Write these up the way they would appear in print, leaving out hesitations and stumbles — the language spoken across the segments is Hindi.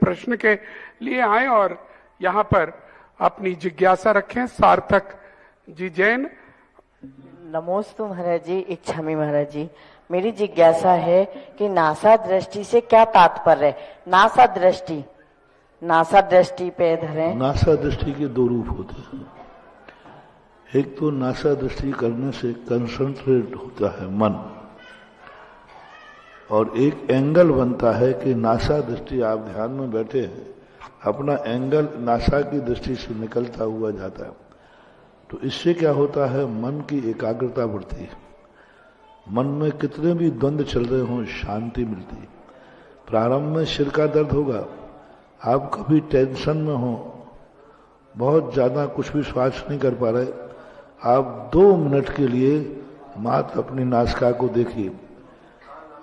प्रश्न के लिए आए और यहाँ पर अपनी जिज्ञासा रखें। सार्थक जी जैन। नमोस्तु महाराज जी, इच्छामी महाराज जी। मेरी जिज्ञासा है कि नासा दृष्टि से क्या तात्पर्य है? नासा दृष्टि पे धरें। नासा दृष्टि के दो रूप होते हैं। एक तो नासा दृष्टि करने से कंसंट्रेट होता है मन, और एक एंगल बनता है कि नासा दृष्टि, आप ध्यान में बैठे हैं, अपना एंगल नासा की दृष्टि से निकलता हुआ जाता है। तो इससे क्या होता है, मन की एकाग्रता बढ़ती है। मन में कितने भी द्वंद्व चल रहे हों, शांति मिलती है। प्रारंभ में सिर का दर्द होगा, आप कभी टेंशन में हो, बहुत ज्यादा कुछ भी श्वास नहीं कर पा रहे, आप 2 मिनट के लिए मात्र अपनी नासिका को देखिए।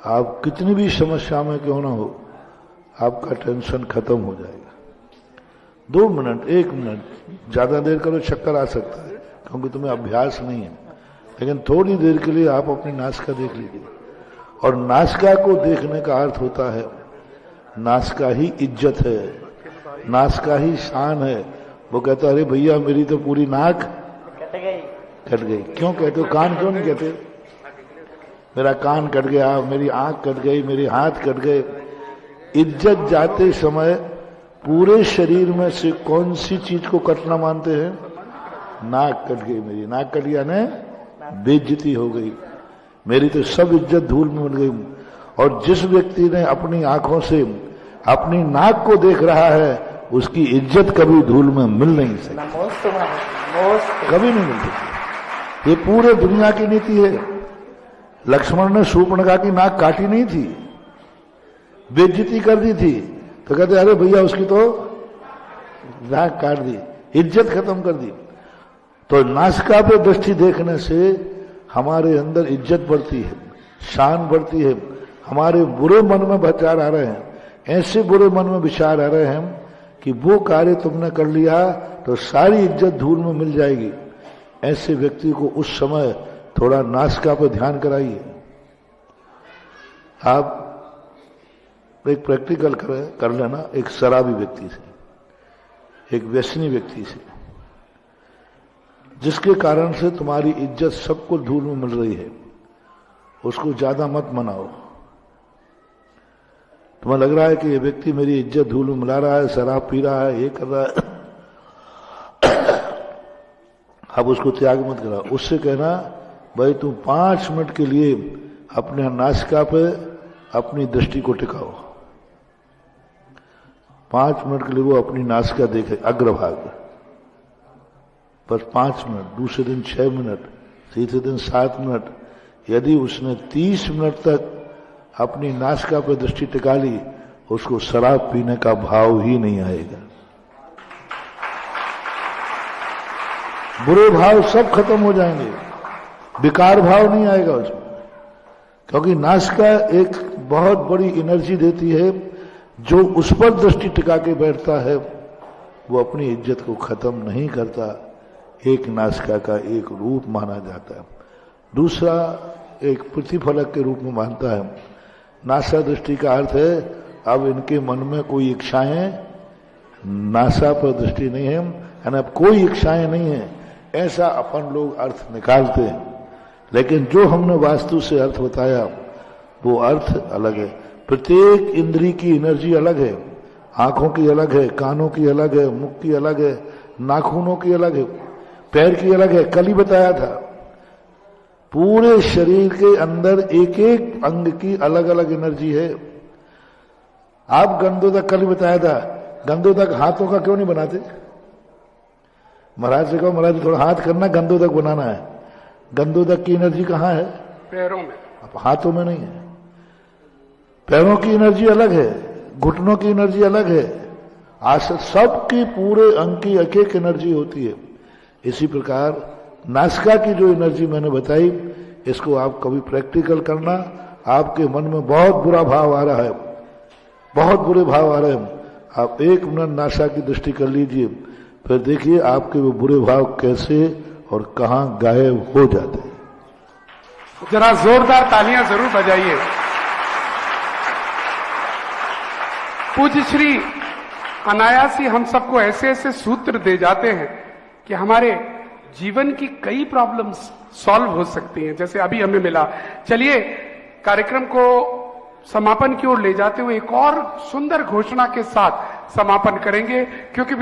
आप कितनी भी समस्या में क्यों ना हो, आपका टेंशन खत्म हो जाएगा। 2 मिनट, 1 मिनट, ज्यादा देर करो चक्कर आ सकता है क्योंकि तुम्हें अभ्यास नहीं है, लेकिन थोड़ी देर के लिए आप अपनी नासिका देख लीजिए। और नासिका को देखने का अर्थ होता है, नासिका ही इज्जत है, नासिका ही शान है। वो कहता है, अरे भैया मेरी तो पूरी नाक कट गई। क्यों कहते हो? कान क्यों नहीं कहते? मेरा कान कट गया, मेरी आंख कट गई, मेरे हाथ कट गए। इज्जत जाते समय पूरे शरीर में से कौन सी चीज को कटना मानते हैं? नाक कट गई मेरी, नाक कट गया ना, बेइज्जती हो गई, मेरी तो सब इज्जत धूल में मिल गई। और जिस व्यक्ति ने अपनी आंखों से अपनी नाक को देख रहा है, उसकी इज्जत कभी धूल में मिल नहीं सकती, कभी नहीं मिल सकती। ये पूरे दुनिया की नीति है। लक्ष्मण ने शूर्पणखा की नाक काटी नहीं थी, बेइज्जती कर दी थी, तो कहते अरे भैया उसकी तो नाक काट दी, इज्जत खत्म कर दी। तो नासिका पे दृष्टि देखने से हमारे अंदर इज्जत बढ़ती है, शान बढ़ती है। हमारे बुरे मन में विचार आ रहे हैं, ऐसे बुरे मन में विचार आ रहे हैं कि वो कार्य तुमने कर लिया तो सारी इज्जत धूल में मिल जाएगी। ऐसे व्यक्ति को उस समय थोड़ा नासिका पर ध्यान कराइए। आप एक प्रैक्टिकल कर लेना, एक शराबी व्यक्ति से, एक व्यसनी व्यक्ति से, जिसके कारण से तुम्हारी इज्जत सबको धूल में मिल रही है, उसको ज्यादा मत मनाओ। तुम्हें लग रहा है कि ये व्यक्ति मेरी इज्जत धूल में मिला रहा है, शराब पी रहा है, ये कर रहा है, अब उसको त्याग मत करा। उससे कहना, भाई तुम 5 मिनट के लिए अपने नासिका पे अपनी दृष्टि को टिकाओ। 5 मिनट के लिए वो अपनी नासिका देखे, अग्रभाग, बस 5 मिनट। दूसरे दिन 6 मिनट, तीसरे दिन 7 मिनट। यदि उसने 30 मिनट तक अपनी नासिका पर दृष्टि टिका ली, उसको शराब पीने का भाव ही नहीं आएगा। बुरे भाव सब खत्म हो जाएंगे, विकार भाव नहीं आएगा उसमें, क्योंकि नासिका एक बहुत बड़ी एनर्जी देती है। जो उस पर दृष्टि टिका के बैठता है वो अपनी इज्जत को खत्म नहीं करता। एक नासिका का एक रूप माना जाता है, दूसरा एक प्रतिफलक के रूप में मानता है। नासा दृष्टि का अर्थ है अब इनके मन में कोई इच्छाएं, नासा पर दृष्टि नहीं है, यानी अब कोई इच्छाएं नहीं है, ऐसा अपन लोग अर्थ निकालते हैं। लेकिन जो हमने वास्तु से अर्थ बताया वो अर्थ अलग है। प्रत्येक इंद्री की एनर्जी अलग है, आंखों की अलग है, कानों की अलग है, मुख की अलग है, नाखूनों की अलग है, पैर की अलग है। कल ही बताया था, पूरे शरीर के अंदर एक एक अंग की अलग अलग एनर्जी है। आप गंधोदक, कल ही बताया था, गंधोदक हाथों का क्यों नहीं बनाते? महाराज से कहो, महाराज थोड़ा हाथ करना, गंधोदक बनाना है। गंधोदक की एनर्जी कहाँ है? पैरों में, अब हाथों में नहीं है। पैरों की एनर्जी अलग है, घुटनों की एनर्जी अलग है, सबकी पूरे अंग की एक एक एनर्जी होती है। इसी प्रकार नासिका की जो एनर्जी मैंने बताई, इसको आप कभी प्रैक्टिकल करना। आपके मन में बहुत बुरा भाव आ रहा है, बहुत बुरे भाव आ रहे हैं, आप 1 मिनट नासिका की दृष्टि कर लीजिए, फिर देखिए आपके वो बुरे भाव कैसे और कहां गायब हो जाते हैं। जरा जोरदार तालियां जरूर बजाइए। पूज्य श्री अनायास ही हम सबको ऐसे ऐसे सूत्र दे जाते हैं कि हमारे जीवन की कई प्रॉब्लम्स सॉल्व हो सकती हैं, जैसे अभी हमें मिला। चलिए कार्यक्रम को समापन की ओर ले जाते हुए एक और सुंदर घोषणा के साथ समापन करेंगे, क्योंकि